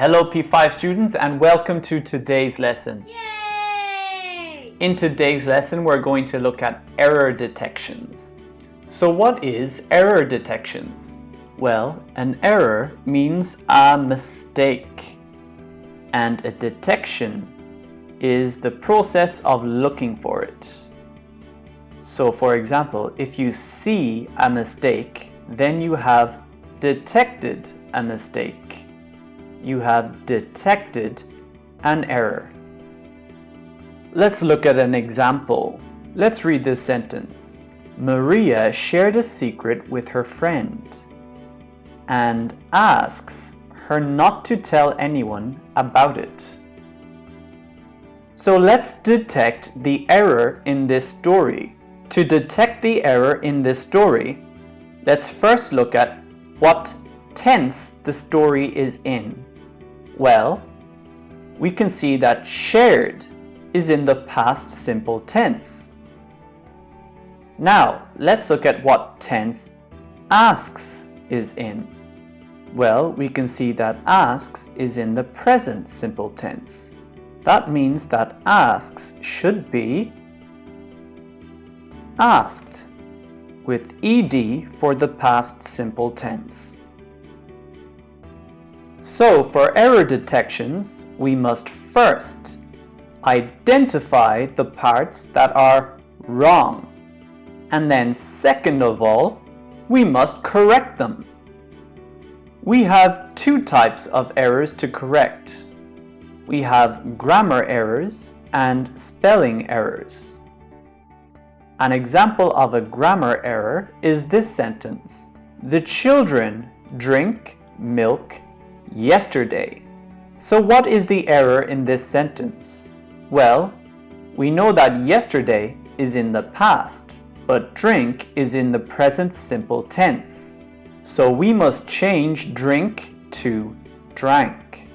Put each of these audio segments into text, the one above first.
Hello P5 students and welcome to today's lesson. Yay! In today's lesson we're going to look at error detections. So what is error detections? Well, an error means a mistake, and a detection is the process of looking for it. So for example, if you see a mistake, then you have detected a mistake. You have detected an error. Let's look at an example. Let's read this sentence. Maria shared a secret with her friend and asks her not to tell anyone about it. So let's detect the error in this story. To detect the error in this story, let's first look at what tense the story is in. Well, we can see that shared is in the past simple tense. Now, let's look at what tense asks is in. Well, we can see that asks is in the present simple tense. That means that asks should be asked with ed for the past simple tense. So for error detections, we must first identify the parts that are wrong. And then second of all, we must correct them. We have two types of errors to correct. We have grammar errors and spelling errors. An example of a grammar error is this sentence. The children drink milk yesterday. So what is the error in this sentence? Well, we know that yesterday is in the past, but drink is in the present simple tense. So we must change drink to drank.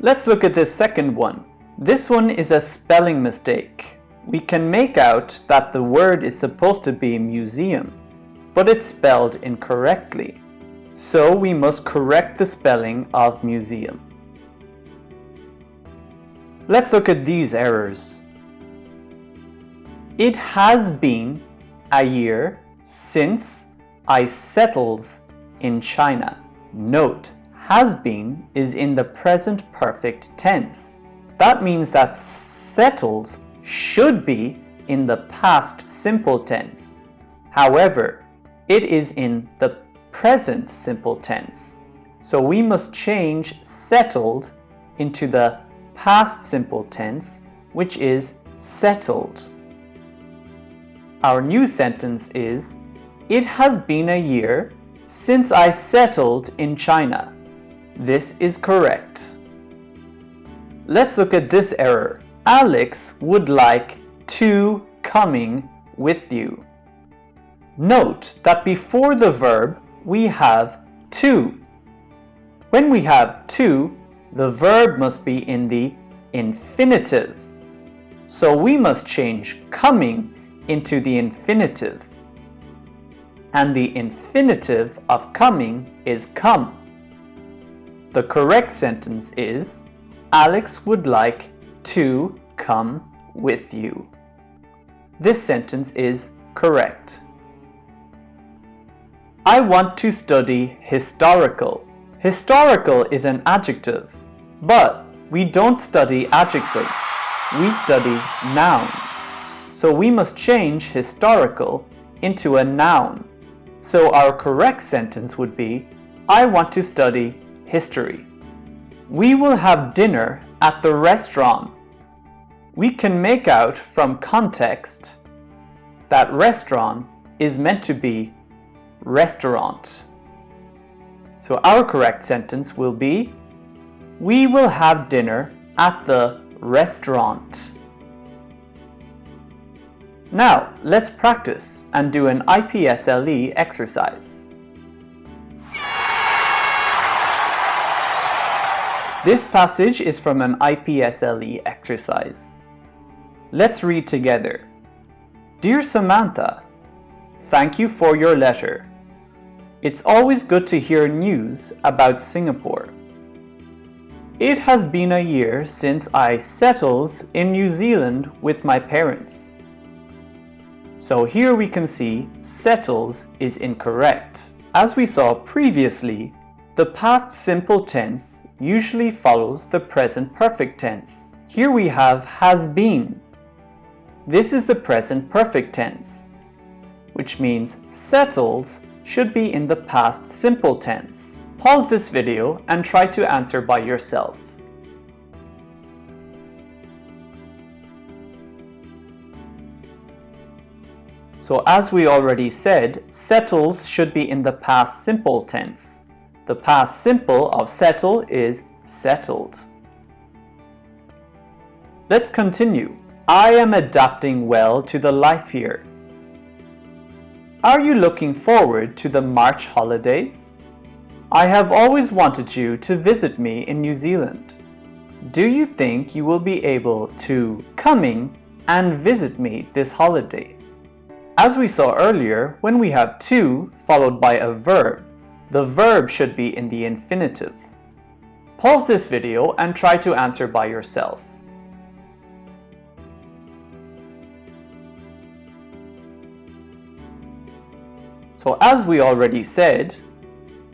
Let's look at this second one. This one is a spelling mistake. We can make out that the word is supposed to be museum, but it's spelled incorrectly. So we must correct the spelling of museum. Let's look at these errors. It has been a year since I settles in China. Note, has been is in the present perfect tense. That means that settles should be in the past simple tense. However, it is in the present simple tense. So we must change settled into the past simple tense, which is settled. Our new sentence is, it has been a year since I settled in China. This is correct. Let's look at this error. Alex would like to coming with you. Note that before the verb, we have to. When we have to, the verb must be in the infinitive. So we must change coming into the infinitive. And the infinitive of coming is come. The correct sentence is, Alex would like to come with you. This sentence is correct. I want to study historical. Historical is an adjective, but we don't study adjectives. We study nouns. So we must change historical into a noun. So our correct sentence would be, I want to study history. We will have dinner at the restaurant. We can make out from context that restaurant is meant to be restaurant. So our correct sentence will be, we will have dinner at the restaurant. Now, let's practice and do an IPSLE exercise. This passage is from an IPSLE exercise. Let's read together. Dear Samantha, thank you for your letter. It's always good to hear news about Singapore. It has been a year since I settles in New Zealand with my parents. So here we can see settles is incorrect. As we saw previously, the past simple tense usually follows the present perfect tense. Here we have has been. This is the present perfect tense, which means settles should be in the past simple tense. Pause this video and try to answer by yourself. So as we already said, settles should be in the past simple tense. The past simple of settle is settled. Let's continue. I am adapting well to the life here. Are you looking forward to the March holidays? I have always wanted you to visit me in New Zealand. Do you think you will be able to coming and visit me this holiday? As we saw earlier, when we have to followed by a verb, the verb should be in the infinitive. Pause this video and try to answer by yourself. So as we already said,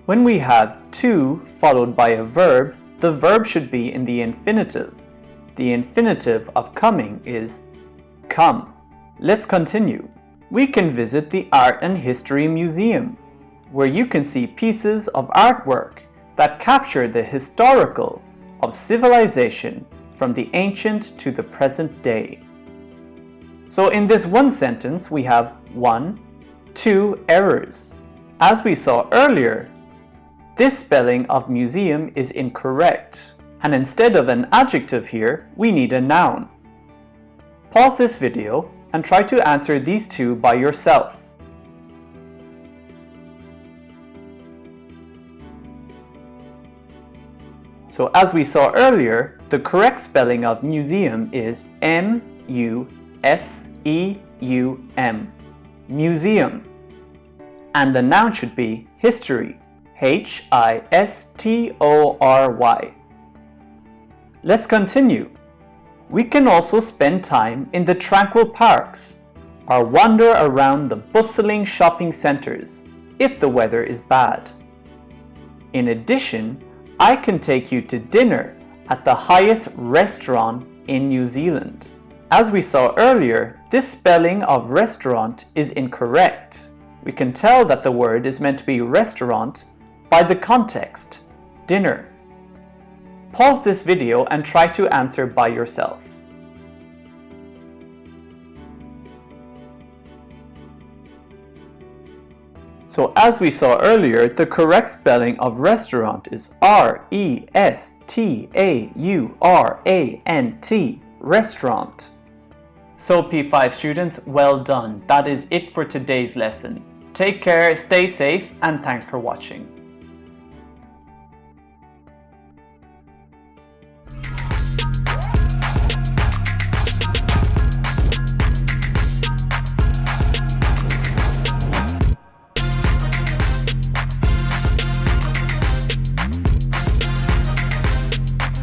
when we have to followed by a verb, the verb should be in the infinitive. The infinitive of coming is come. Let's continue. We can visit the Art and History Museum, where you can see pieces of artwork that capture the historical of civilization from the ancient to the present day. So in this one sentence, we have 1, 2 errors. As we saw earlier, this spelling of museum is incorrect, and instead of an adjective here, we need a noun. Pause this video and try to answer these two by yourself. So as we saw earlier, the correct spelling of museum is M-U-S-E-U-M. Museum. And the noun should be history. H-I-S-T-O-R-Y. Let's continue. We can also spend time in the tranquil parks or wander around the bustling shopping centers if the weather is bad. In addition, I can take you to dinner at the highest restaurant in New Zealand. As we saw earlier, this spelling of restaurant is incorrect. We can tell that the word is meant to be restaurant by the context, dinner. Pause this video and try to answer by yourself. So as we saw earlier, the correct spelling of restaurant is R-E-S-T-A-U-R-A-N-T, restaurant. So P5 students, well done. That is it for today's lesson. Take care, stay safe, and thanks for watching.